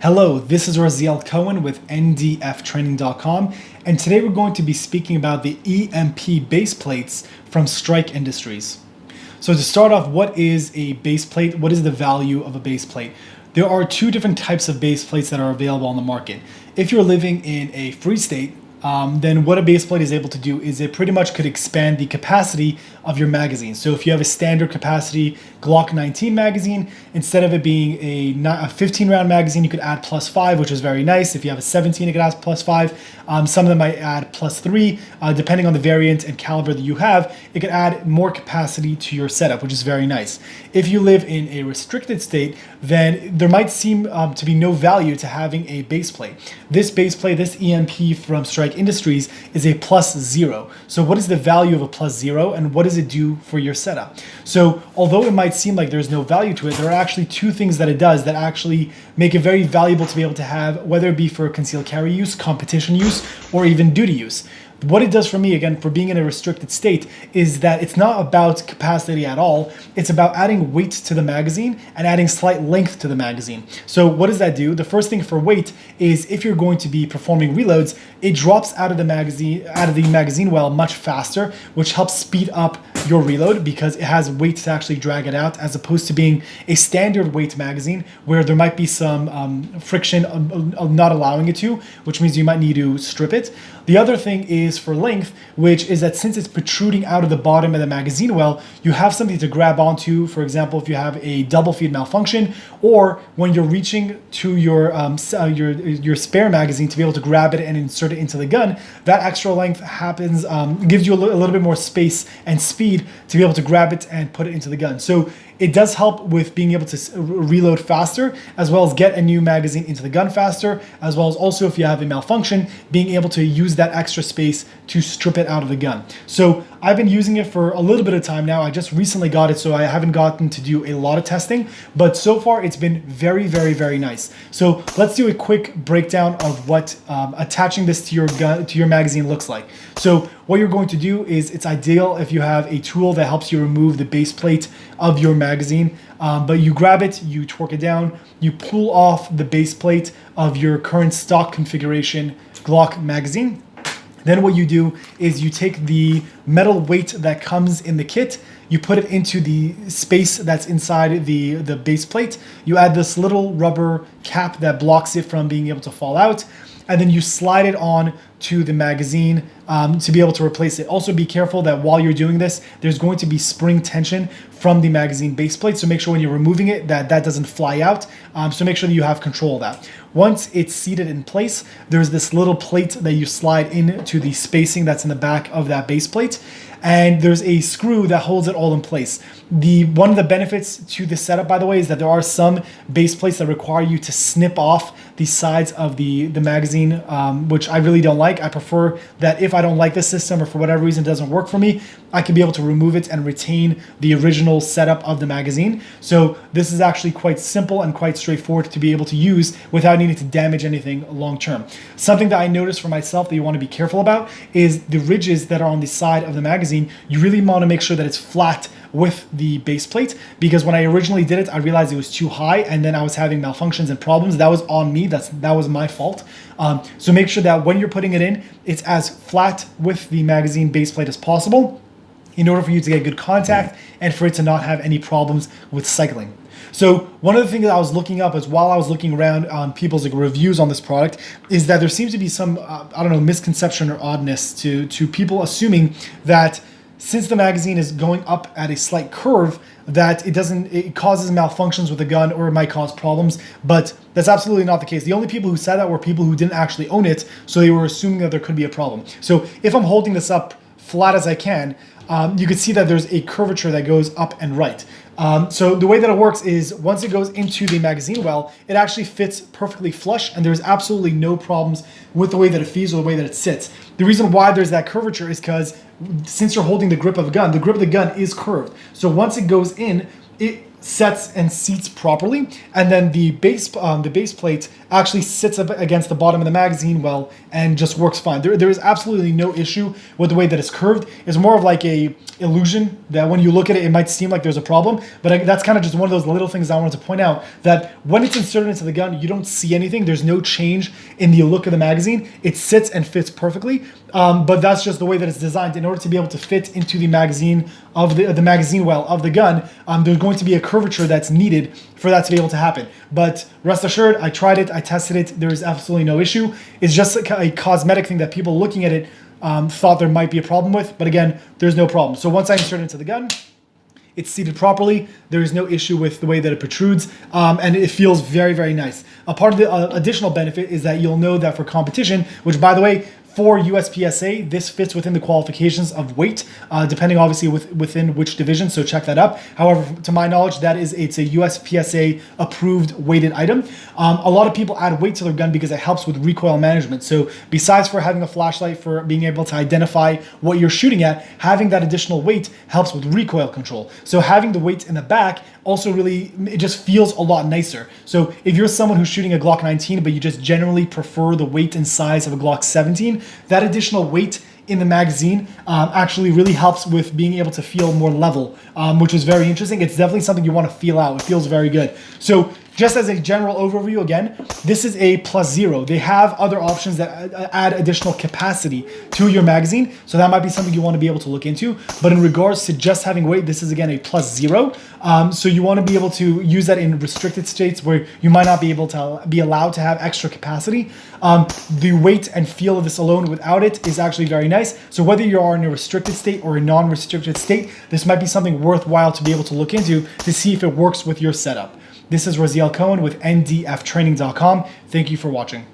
Hello, this is Raziel Cohen with ndftraining.com, and today we're going to be speaking about the EMP base plates from Strike Industries. So to start off, what is a base plate? What is the value of a base plate? There are two different types of base plates that are available on the market. If you're living in a free state, then what a base plate is able to do is it pretty much could expand the capacity of your magazine. So if you have a standard capacity Glock 19 magazine, instead of it being a 15 round magazine, you could add +5, which is very nice. If you have a 17, you could add +5. Some of them might add +3, depending on the variant and caliber that you have. It could add more capacity to your setup, which is very nice. If you live in a restricted state, then there might seem to be no value to having a base plate. This base plate, this EMP from Strike Industries, is a +0. So what is the value of a +0, and what does it do for your setup? So although it might seem like there's no value to it, there are actually two things that it does that actually make it very valuable to be able to have, whether it be for concealed carry use, competition use, or even duty use. What it does for me, again, for being in a restricted state, is that it's not about capacity at all. It's about adding weight to the magazine and adding slight length to the magazine. So what does that do? The first thing for weight is if you're going to be performing reloads, it drops out of the magazine well much faster, which helps speed up your reload because it has weight to actually drag it out, as opposed to being a standard weight magazine where there might be some friction of not allowing it to, which means you might need to strip it. The other thing is for length, which is that since it's protruding out of the bottom of the magazine well, you have something to grab onto. For example, if you have a double feed malfunction, or when you're reaching to your spare magazine to be able to grab it and insert it into the gun, that extra length happens, gives you a little bit more space and speed to be able to grab it and put it into the gun. So it does help with being able to reload faster, as well as get a new magazine into the gun faster, as well as also if you have a malfunction, being able to use that extra space to strip it out of the gun. So I've been using it for a little bit of time now. I just recently got it, so I haven't gotten to do a lot of testing, but so far it's been very, very, very nice. So let's do a quick breakdown of what attaching this to your gun, to your magazine looks like. So what you're going to do is, it's ideal if you have a tool that helps you remove the base plate of your magazine, but you grab it, you torque it down, you pull off the base plate of your current stock configuration Glock magazine. Then what you do is you take the metal weight that comes in the kit, you put it into the space that's inside the base plate, you add this little rubber cap that blocks it from being able to fall out, and then you slide it on to the magazine to be able to replace it. Also be careful that while you're doing this, there's going to be spring tension from the magazine base plate, so make sure when you're removing it that doesn't fly out. So make sure that you have control of that. Once it's seated in place, there's this little plate that you slide into the spacing that's in the back of that base plate, and there's a screw that holds it all in place. One of the benefits to this setup, by the way, is that there are some base plates that require you to snip off the sides of the magazine, which I really don't like. I prefer that if I don't like the system or for whatever reason it doesn't work for me, I can be able to remove it and retain the original setup of the magazine. So this is actually quite simple and quite straightforward to be able to use without needing to damage anything long term. Something that I noticed for myself that you want to be careful about is the ridges that are on the side of the magazine. You really want to make sure that it's flat with the base plate, because when I originally did it, I realized it was too high, and then I was having malfunctions and problems. That was on me. That was my fault. So make sure that when you're putting it in, it's as flat with the magazine base plate as possible, in order for you to get good contact and for it to not have any problems with cycling. So one of the things that I was looking up is, while I was looking around on people's reviews on this product, is that there seems to be some misconception or oddness to people assuming that since the magazine is going up at a slight curve, that it causes malfunctions with the gun, or it might cause problems, but that's absolutely not the case. The only people who said that were people who didn't actually own it, so they were assuming that there could be a problem. So if I'm holding this up flat as I can, you can see that there's a curvature that goes up and right. So the way that it works is, once it goes into the magazine well, it actually fits perfectly flush, and there's absolutely no problems with the way that it feeds or the way that it sits. The reason why there's that curvature is because since you're holding the grip of the gun is curved. So once it goes in, it sets and seats properly, and then the base plate actually sits up against the bottom of the magazine well and just works fine. There is absolutely no issue with the way that it's curved. It's more of like a illusion that when you look at it, it might seem like there's a problem, but that's kind of just one of those little things I wanted to point out, that when it's inserted into the gun, you don't see anything. There's no change in the look of the magazine. It sits and fits perfectly, but that's just the way that it's designed. In order to be able to fit into the magazine of the magazine well of the gun, there's going to be a curvature that's needed for that to be able to happen. But rest assured, I tried it, I tested it, there is absolutely no issue. It's just a cosmetic thing that people looking at it thought there might be a problem with, but again, there's no problem. So once I insert it into the gun, it's seated properly. There is no issue with the way that it protrudes, and it feels very, very nice. A part of the additional benefit is that you'll know that for competition, which by the way, for USPSA, this fits within the qualifications of weight, depending obviously within which division, so check that up. However, to my knowledge, it's a USPSA approved weighted item. A lot of people add weight to their gun because it helps with recoil management. So besides for having a flashlight for being able to identify what you're shooting at, having that additional weight helps with recoil control. So having the weight in the back also really, it just feels a lot nicer. So if you're someone who's shooting a Glock 19, but you just generally prefer the weight and size of a Glock 17, that additional weight in the magazine actually really helps with being able to feel more level, which is very interesting. It's definitely something you want to feel out. It feels very good. So just as a general overview, again, this is a +0. They have other options that add additional capacity to your magazine, so that might be something you want to be able to look into. But in regards to just having weight, this is again a +0. So you want to be able to use that in restricted states where you might not be able to be allowed to have extra capacity. The weight and feel of this alone without it is actually very nice. So whether you are in a restricted state or a non-restricted state, this might be something worthwhile to be able to look into to see if it works with your setup. This is Raziel Cohen with ndftraining.com. Thank you for watching.